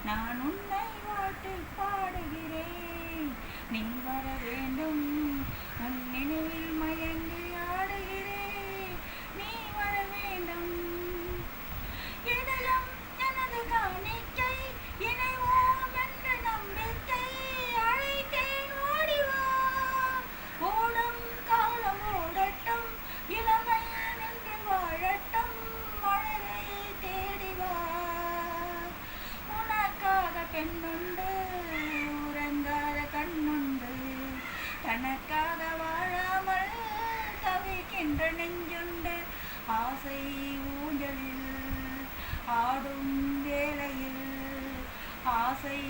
நான் உன்னை வாழ்த்தி பாடுகிறேன். நீ வர வேண்டும், உன் நினைவில் மயங்கி ஆடுகிறேன். நீ வர வேண்டும். இதயம் எனது காணிக்கை, இணைவோம் என்ற நம்பிக்கை. அழைத்தேன் ஓடிவா, ஓடும் காலம் ஓடட்டும், இளமை நின்று வாழட்டும், மழலை தேடிவா. உனக்காக பெண்ணுண்டு, உறங்காத கண்ணுண்டு, தனக்காக வாழாமல் தவிக்கின்ற நெஞ்சுண்டு. ஆசை ஊஞ்சலில் ஆடும் வேளையில், ஆசை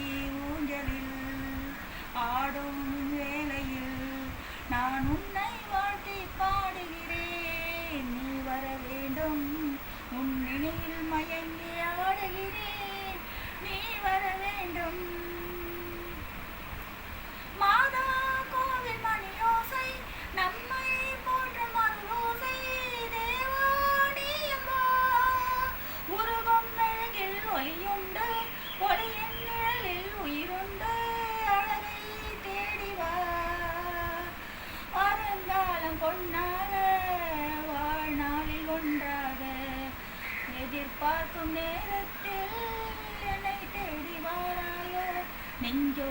ஊஞ்சலில் ஆடும் வேளையில், நான் உன்னை வாழ்த்தி பாடுகிறேன். நீ வர வேண்டும், உன் நினைவில் மயங்கி ஆடுகிறேன். நீ வர வேண்டும். மாதா கோவில் மணியோசை, நம்மை போற்றும் அருளோசை. தேவா நீயம்மா, உருகும் மெழுகில் ஒளியுண்டு, ஒளியின் நிழலில் உயிருண்டு. அழகை தேடிவா, வருங்காலம் பொன்னாக, வாழ்நாளில் ஒன்றாக. எதிர்பார்க்கும் நேரத்தில் என்னை தேடி வாராயோ, நெஞ்சோ